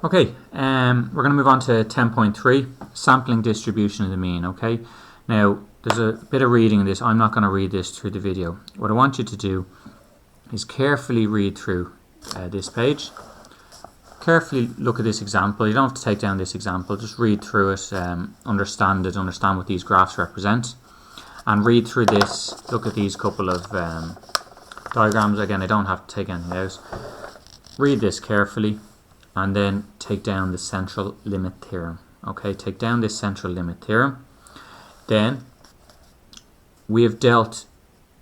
Okay, we're going to move on to 10.3, sampling distribution of the mean. Okay, now there's a bit of reading in this. I'm not going to read this through the video. What I want you to do is carefully read through this page. Carefully look at this example. You don't have to take down this example. Just read through it, understand what these graphs represent, and read through this. Look at these couple of diagrams. Again, I don't have to take anything out. Read this carefully, and then take down the central limit theorem. Okay, take down this central limit theorem. Then we have dealt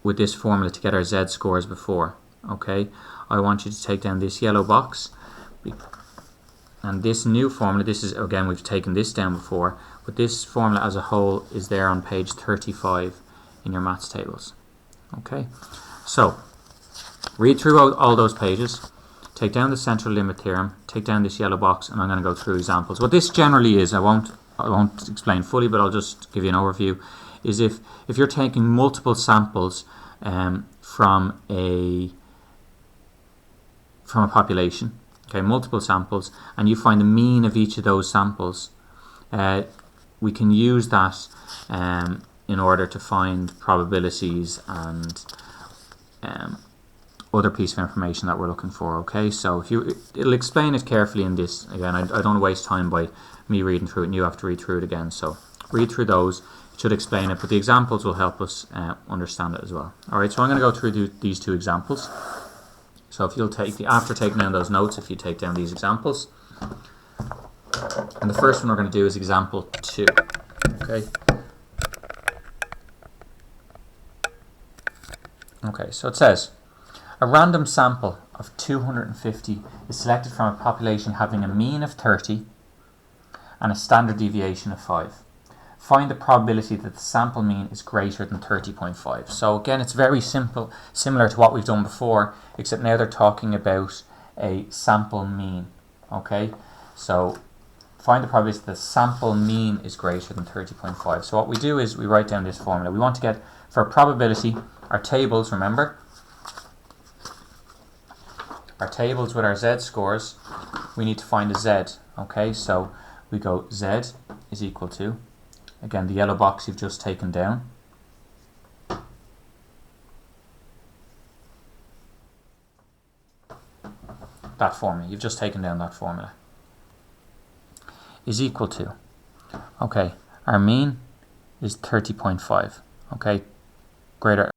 with this formula to get our Z scores before. Okay, I want you to take down this yellow box, and this new formula, this is, again, we've taken this down before, but this formula as a whole is there on page 35 in your maths tables. Okay, so read through all those pages, take down the central limit theorem, take down this yellow box, and I'm going to go through examples. What this generally is, I won't explain fully, but I'll just give you an overview, is if you're taking multiple samples from a population, okay, multiple samples, and you find the mean of each of those samples, we can use that in order to find probabilities and other piece of information that we're looking for. Okay, so it'll explain it carefully in this. Again, I don't want to waste time by me reading through it and you have to read through it again. So read through those. It should explain it, but the examples will help us understand it as well. Alright, so I'm going to go through these two examples. So if you'll after taking down those notes, if you take down these examples, and the first one we're going to do is example 2. Okay. Okay, so it says, a random sample of 250 is selected from a population having a mean of 30 and a standard deviation of 5. Find the probability that the sample mean is greater than 30.5. So again, it's very simple, similar to what we've done before, except now they're talking about a sample mean. Okay, so find the probability that the sample mean is greater than 30.5. So what we do is we write down this formula. We want to get, for a probability, our tables, remember, our tables with our Z scores, we need to find a Z. Okay, so we go Z is equal to, again, the yellow box you've just taken down, that formula, you've just taken down that formula, is equal to, okay, our mean is 30.5, okay, greater,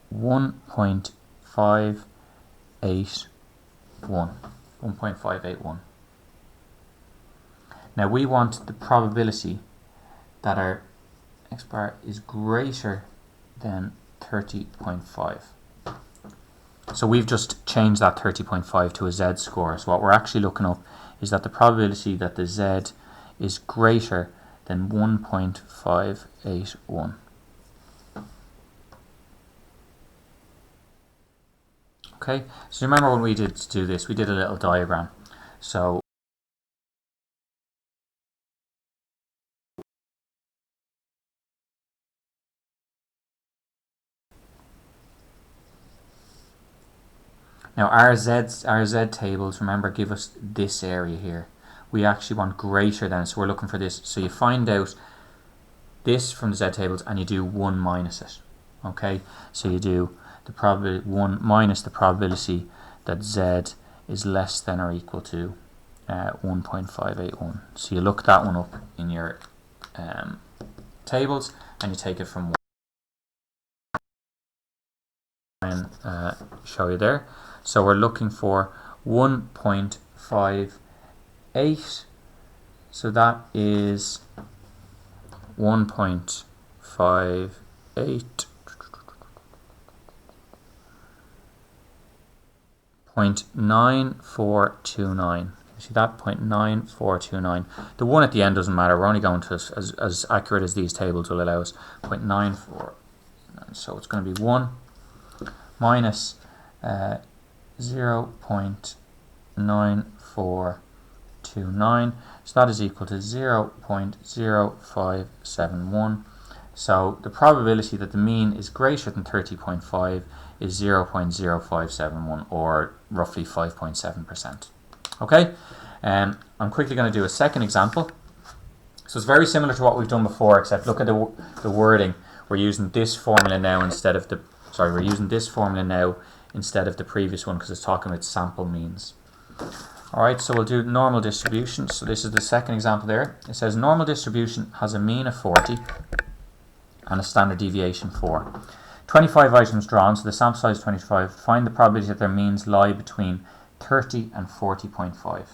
one point five eight one. Now we want the probability that our x bar is greater than 30.5. So we've just changed that 30.5 to a Z score. So what we're actually looking up is that the probability that the Z is greater than 1.581. Okay, so remember when we did do this, we did a little diagram. So now our Z tables, remember, give us this area here. We actually want greater than, so we're looking for this. So you find out this from the Z tables and you do 1 minus it. Okay, so you do the probability 1 minus the probability that Z is less than or equal to 1.581. So you look that one up in your tables and you take it from 1 and show you there. So we're looking for 1.58. So that is 1.58 0.9429. You see that? 0.9429. The 1 at the end doesn't matter. We're only going to as accurate as these tables will allow us. 0.94. So it's going to be 1 minus 0.9429. So that is equal to 0.0571. So the probability that the mean is greater than 30.5 is 0.0571, or roughly 5.7%. Okay, I'm quickly going to do a second example. So it's very similar to what we've done before, except look at the wording. We're using this formula now instead of the previous one because it's talking about sample means. Alright, so we'll do normal distribution. So this is the second example there. It says normal distribution has a mean of 40 and a standard deviation 4. 25 items drawn, so the sample size is 25. Find the probability that their means lie between 30 and 40.5.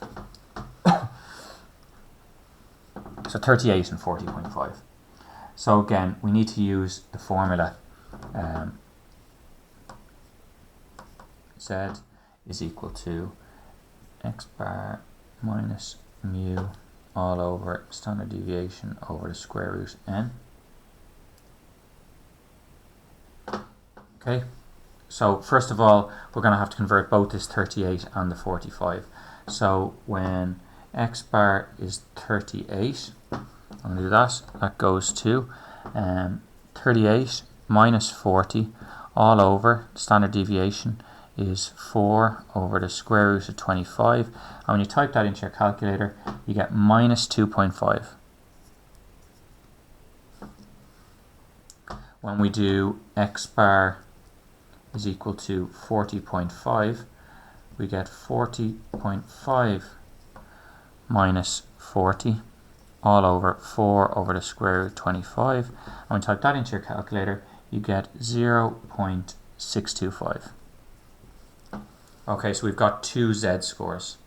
So 38 and 40.5. So again, we need to use the formula Z is equal to x bar minus mu all over standard deviation over the square root n. Okay, so first of all, we're going to have to convert both this 38 and the 45. So when x bar is 38, I'm going to do that. That goes to 38 minus 40 all over standard deviation is 4 over the square root of 25. And when you type that into your calculator, you get minus 2.5. When we do x bar is equal to 40.5, we get 40.5 minus 40 all over 4 over the square root of 25. And when you type that into your calculator, you get 0.625. Okay, so we've got two Z scores,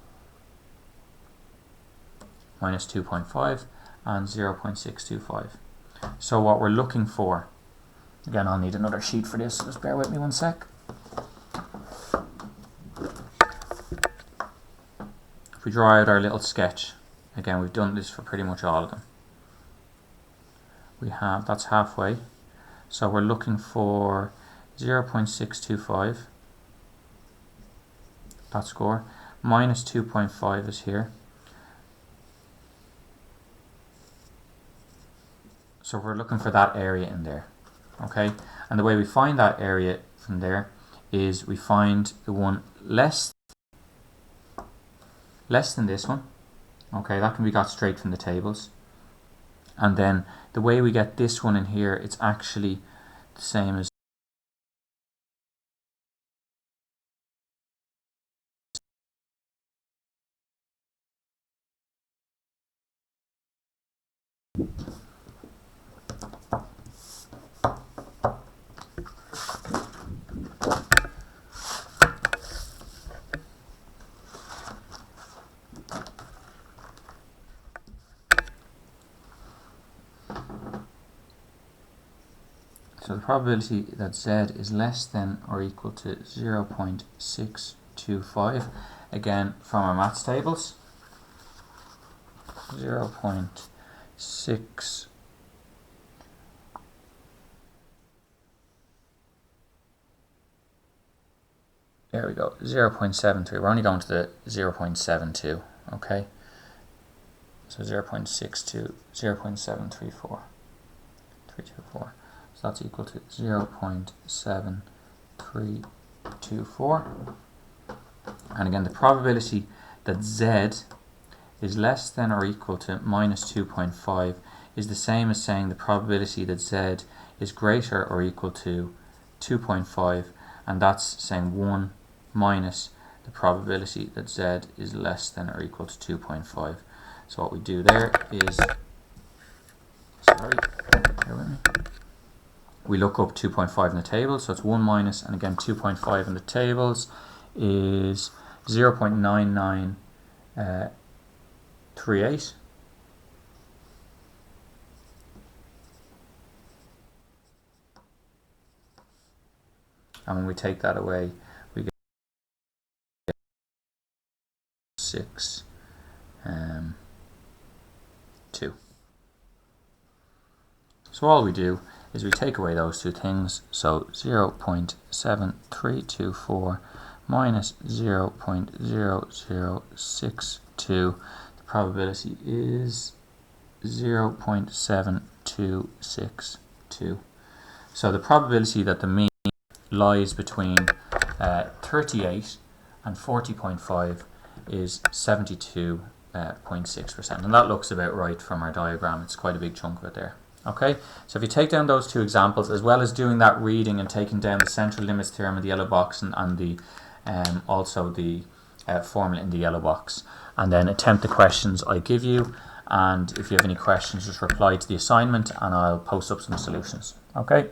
minus 2.5 and 0.625. So what we're looking for, again, I'll need another sheet for this, just bear with me one sec. If we draw out our little sketch, again, we've done this for pretty much all of them. We have, that's halfway, so we're looking for 0.625, that score, minus 2.5 is here. So we're looking for that area in there. Okay, and the way we find that area from there is we find the one less than this one. Okay, that can be got straight from the tables. And then the way we get this one in here, it's actually the same as so the probability that Z is less than or equal to 0.625, again from our maths tables, 0.6 there we go, 0.73. We're only going to the 0.72, okay? So 0.62, 0.734, 324. So that's equal to 0.7324. And again, the probability that Z is less than or equal to minus 2.5 is the same as saying the probability that Z is greater or equal to 2.5, and that's saying 1 minus the probability that Z is less than or equal to 2.5. So what we do there is, bear with me. We look up 2.5 in the table, so it's 1 minus, and again 2.5 in the tables is 0.9938. And when we take that away, we get 6 So all we do is we take away those two things. So 0.7324 minus 0.0062. The probability is 0.7262. So the probability that the mean lies between 38 and 40.5 is 72.6%. And that looks about right from our diagram. It's quite a big chunk of it there. Okay, so if you take down those two examples, as well as doing that reading and taking down the central limits theorem in the yellow box and the also the formula in the yellow box, and then attempt the questions I give you, and if you have any questions, just reply to the assignment and I'll post up some solutions. Okay.